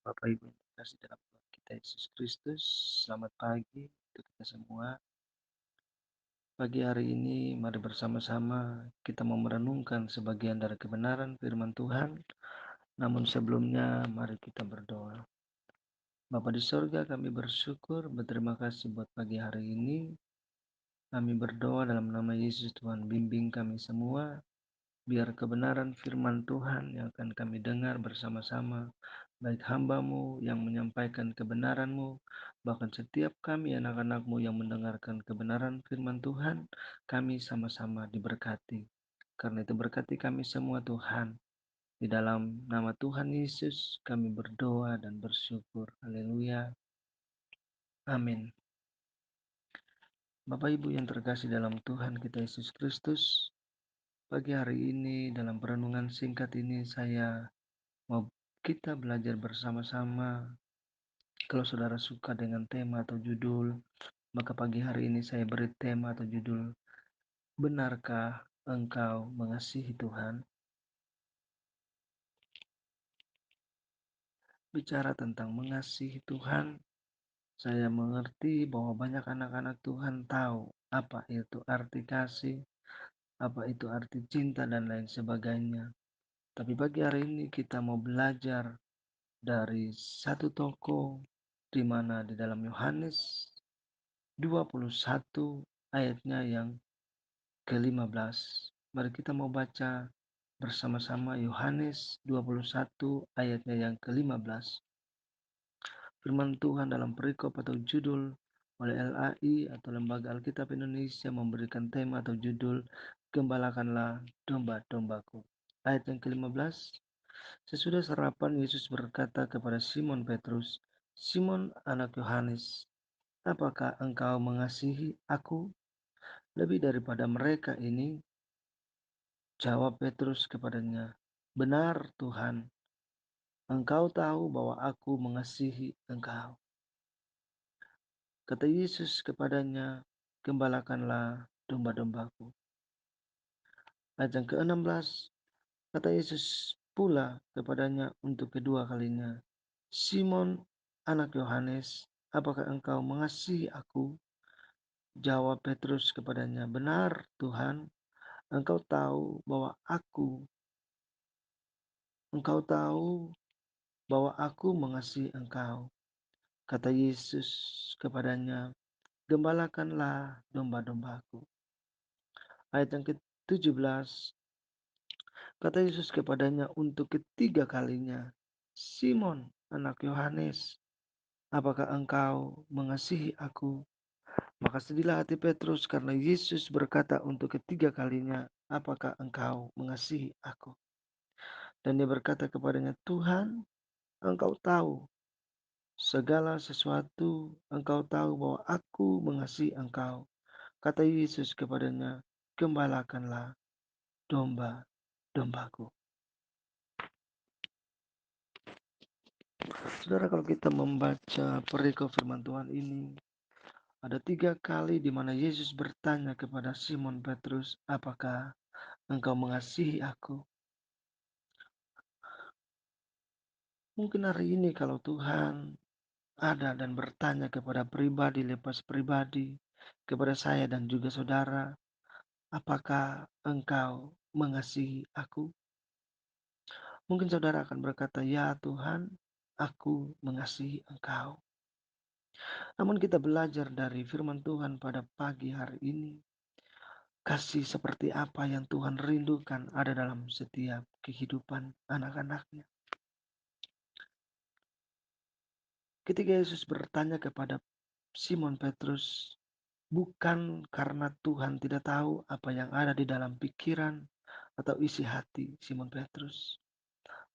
Bapak Ibu yang terkasih dalam Tuhan kita Yesus Kristus, selamat pagi untuk kita semua. Pagi hari ini mari bersama-sama kita mau merenungkan sebagian dari kebenaran firman Tuhan. Namun sebelumnya mari kita berdoa. Bapa di sorga, kami bersyukur, berterima kasih buat pagi hari ini. Kami berdoa dalam nama Yesus, Tuhan bimbing kami semua. Biar kebenaran firman Tuhan yang akan kami dengar bersama-sama, baik hamba-Mu yang menyampaikan kebenaran-Mu, bahkan setiap kami anak-anak-Mu yang mendengarkan kebenaran firman Tuhan, kami sama-sama diberkati. Karena itu berkati kami semua Tuhan. Di dalam nama Tuhan Yesus kami berdoa dan bersyukur. Haleluya. Amin. Bapak Ibu yang terkasih dalam Tuhan kita Yesus Kristus, pagi hari ini dalam perenungan singkat ini saya mau kita belajar bersama-sama. Kalau saudara suka dengan tema atau judul, maka pagi hari ini saya beri tema atau judul, benarkah engkau mengasihi Tuhan? Bicara tentang mengasihi Tuhan, saya mengerti bahwa banyak anak-anak Tuhan tahu apa itu arti kasih, apa itu arti cinta dan lain sebagainya. Tapi pagi hari ini kita mau belajar dari satu tokoh di mana di dalam Yohanes 21 ayatnya yang ke-15. Mari kita mau baca bersama-sama Yohanes 21 ayatnya yang ke-15. Firman Tuhan dalam perikop atau judul oleh LAI atau Lembaga Alkitab Indonesia memberikan tema atau judul, Gembalakanlah domba-dombaku. Ayat yang ke-15. Sesudah sarapan Yesus berkata kepada Simon Petrus, Simon anak Yohanes, apakah engkau mengasihi aku lebih daripada mereka ini? Jawab Petrus kepadanya, benar Tuhan, engkau tahu bahwa aku mengasihi engkau. Kata Yesus kepadanya, gembalakanlah domba-dombaku. Ayat yang ke-16, kata Yesus pula kepadanya untuk kedua kalinya, Simon anak Yohanes, apakah engkau mengasihi aku? Jawab Petrus kepadanya, benar Tuhan, engkau tahu bahwa aku mengasihi engkau. Kata Yesus kepadanya, gembalakanlah domba-dombaku. Ayat yang ke-17, kata Yesus kepadanya untuk ketiga kalinya, Simon anak Yohanes, apakah engkau mengasihi aku? Maka sedihlah hati Petrus karena Yesus berkata untuk ketiga kalinya, apakah engkau mengasihi aku? Dan dia berkata kepadanya, Tuhan, engkau tahu segala sesuatu, engkau tahu bahwa aku mengasihi engkau. Kata Yesus kepadanya, gembalakanlah domba-dombaku. Saudara, kalau kita membaca perikop firman Tuhan ini, ada 3 kali di mana Yesus bertanya kepada Simon Petrus, apakah engkau mengasihi aku? Mungkin hari ini kalau Tuhan ada dan bertanya kepada pribadi lepas pribadi, kepada saya dan juga saudara, apakah engkau mengasihi aku? Mungkin saudara akan berkata, ya Tuhan, aku mengasihi engkau. Namun kita belajar dari firman Tuhan pada pagi hari ini, kasih seperti apa yang Tuhan rindukan ada dalam setiap kehidupan anak-anaknya. Ketika Yesus bertanya kepada Simon Petrus, bukan karena Tuhan tidak tahu apa yang ada di dalam pikiran atau isi hati Simon Petrus.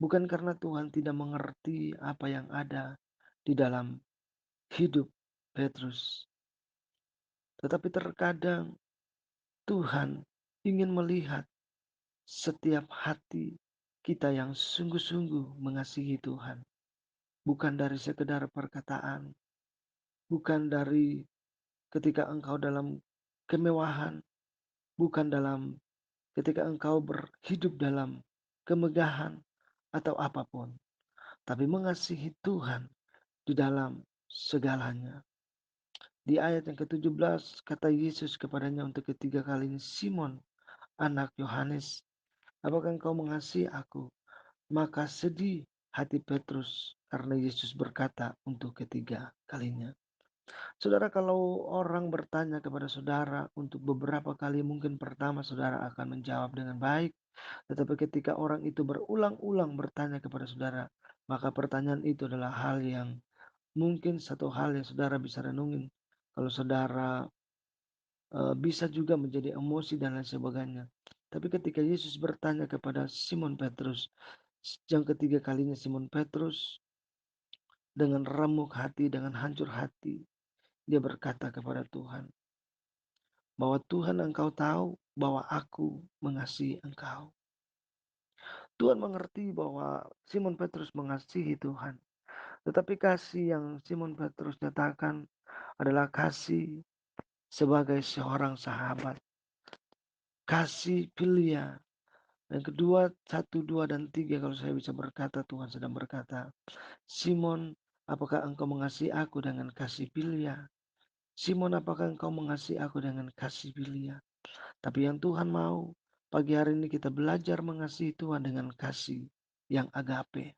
Bukan karena Tuhan tidak mengerti apa yang ada di dalam hidup Petrus. Tetapi terkadang Tuhan ingin melihat setiap hati kita yang sungguh-sungguh mengasihi Tuhan. Bukan dari sekedar perkataan. Bukan dari ketika engkau dalam kemewahan. Bukan dalam ketika engkau berhidup dalam kemegahan atau apapun. tapi mengasihi Tuhan di dalam segalanya. Di ayat yang ke-17 kata Yesus kepadanya untuk ketiga kalinya, "Simon, anak Yohanes, apakah engkau mengasihi aku?" Maka sedih hati Petrus karena Yesus berkata untuk ketiga kalinya. Saudara, kalau orang bertanya kepada saudara untuk beberapa kali, mungkin pertama saudara akan menjawab dengan baik. Tetapi ketika orang itu berulang-ulang bertanya kepada saudara, maka pertanyaan itu adalah hal yang mungkin satu hal yang saudara bisa renungin. Kalau saudara bisa juga menjadi emosi dan lain sebagainya. Tapi ketika Yesus bertanya kepada Simon Petrus, yang ketiga kalinya Simon Petrus dengan remuk hati, dengan hancur hati, dia berkata kepada Tuhan, bahwa Tuhan engkau tahu bahwa aku mengasihi engkau. Tuhan mengerti bahwa Simon Petrus mengasihi Tuhan. Tetapi kasih yang Simon Petrus nyatakan adalah kasih sebagai seorang sahabat. Kasih filia. Yang kedua, 1, 2, dan 3 kalau saya bisa berkata, Tuhan sedang berkata, Simon, apakah engkau mengasihi aku dengan kasih filia? Simon, apakah engkau mengasihi aku dengan kasih filia? Tapi yang Tuhan mau, pagi hari ini kita belajar mengasihi Tuhan dengan kasih yang agape.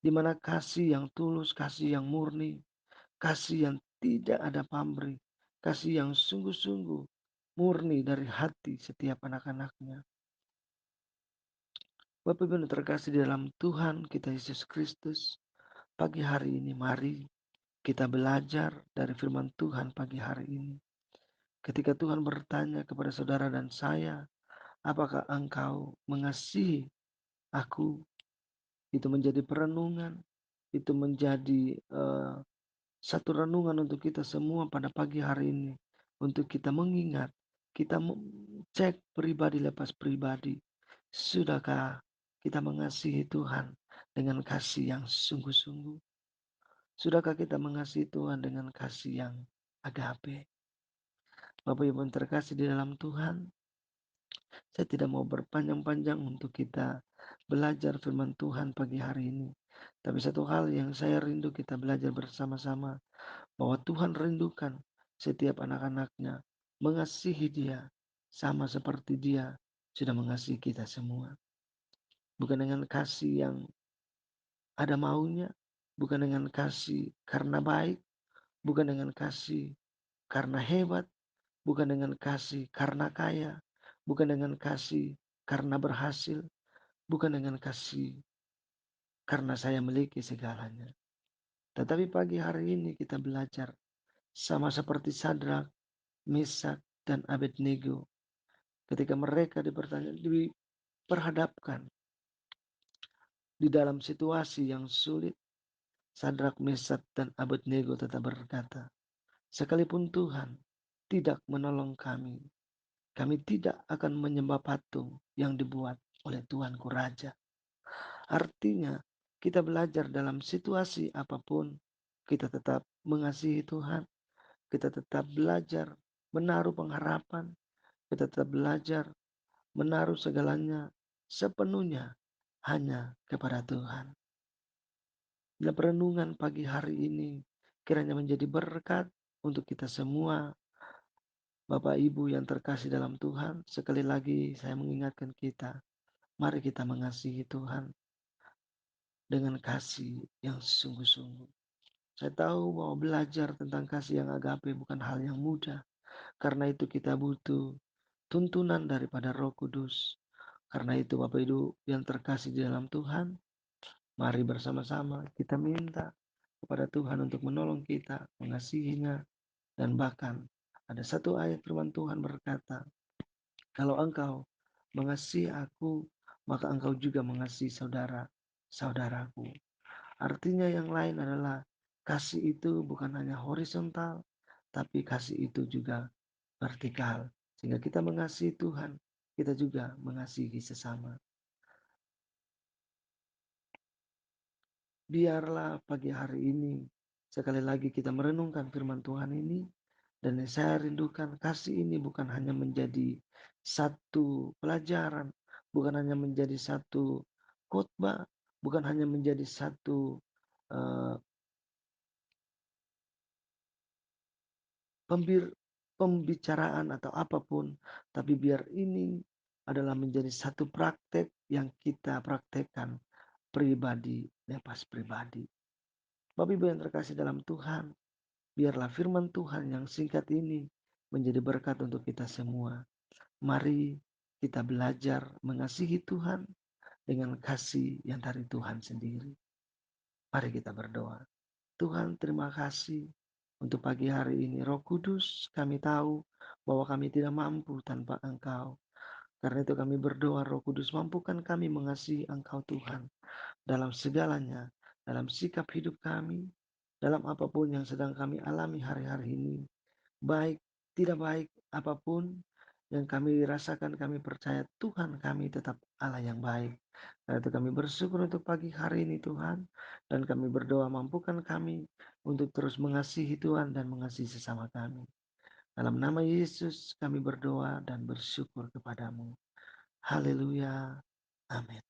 Di mana kasih yang tulus, kasih yang murni, kasih yang tidak ada pamrih, kasih yang sungguh-sungguh murni dari hati setiap anak-anaknya. Bapak Ibu terkasih di dalam Tuhan kita Yesus Kristus, pagi hari ini mari kita belajar dari firman Tuhan pagi hari ini. Ketika Tuhan bertanya kepada saudara dan saya, apakah engkau mengasihi aku? Itu menjadi perenungan, itu menjadi satu renungan untuk kita semua pada pagi hari ini. Untuk kita mengingat, kita cek pribadi lepas pribadi. Sudahkah kita mengasihi Tuhan dengan kasih yang sungguh-sungguh? Sudahkah kita mengasihi Tuhan dengan kasih yang agape? Bapak Ibu yang terkasih di dalam Tuhan, saya tidak mau berpanjang-panjang untuk kita belajar firman Tuhan pagi hari ini. Tapi satu hal yang saya rindu kita belajar bersama-sama, bahwa Tuhan rindukan setiap anak-anaknya mengasihi dia sama seperti dia sudah mengasihi kita semua. Bukan dengan kasih yang ada maunya, bukan dengan kasih karena baik, bukan dengan kasih karena hebat, bukan dengan kasih karena kaya, bukan dengan kasih karena berhasil, bukan dengan kasih karena saya memiliki segalanya. Tetapi pagi hari ini kita belajar sama seperti Sadrak, Mesak, dan Abednego. Ketika mereka diperhadapkan di dalam situasi yang sulit, Sadrak, Mesak, dan Abednego tetap berkata, sekalipun Tuhan tidak menolong kami, kami tidak akan menyembah patung yang dibuat oleh Tuanku Raja. Artinya, kita belajar dalam situasi apapun, kita tetap mengasihi Tuhan, kita tetap belajar menaruh pengharapan, kita tetap belajar menaruh segalanya sepenuhnya hanya kepada Tuhan. Dalam perenungan pagi hari ini, kiranya menjadi berkat untuk kita semua. Bapak Ibu yang terkasih dalam Tuhan, sekali lagi saya mengingatkan kita, mari kita mengasihi Tuhan dengan kasih yang sungguh-sungguh. Saya tahu bahwa belajar tentang kasih yang agape bukan hal yang mudah. Karena itu kita butuh tuntunan daripada Roh Kudus. Karena itu Bapak Ibu yang terkasih di dalam Tuhan, mari bersama-sama kita minta kepada Tuhan untuk menolong kita, mengasihinya, dan bahkan ada satu ayat firman Tuhan berkata, kalau engkau mengasihi aku, maka engkau juga mengasihi saudara-saudaraku. Artinya yang lain adalah kasih itu bukan hanya horizontal, tapi kasih itu juga vertikal. Sehingga kita mengasihi Tuhan, kita juga mengasihi sesama. Biarlah pagi hari ini sekali lagi kita merenungkan firman Tuhan ini. Dan yang saya rindukan kasih ini bukan hanya menjadi satu pelajaran, bukan hanya menjadi satu khotbah, bukan hanya menjadi satu, eee, pembir pembicaraan atau apapun, tapi biar ini adalah menjadi satu praktek yang kita praktekkan pribadi lepas pribadi. Bapak Ibu yang terkasih dalam Tuhan, biarlah firman Tuhan yang singkat ini menjadi berkat untuk kita semua. Mari kita belajar mengasihi Tuhan dengan kasih yang dari Tuhan sendiri. Mari kita berdoa. Tuhan, terima kasih untuk pagi hari ini. Roh Kudus, kami tahu bahwa kami tidak mampu tanpa Engkau. Karena itu kami berdoa, Roh Kudus, mampukan kami mengasihi Engkau Tuhan dalam segalanya, dalam sikap hidup kami, dalam apapun yang sedang kami alami hari-hari ini. Baik, tidak baik, apapun yang kami rasakan, kami percaya Tuhan kami tetap Allah yang baik. Karena itu kami bersyukur untuk pagi hari ini Tuhan. Dan kami berdoa mampukan kami untuk terus mengasihi Tuhan dan mengasihi sesama kami. Dalam nama Yesus kami berdoa dan bersyukur kepadamu. Haleluya. Amin.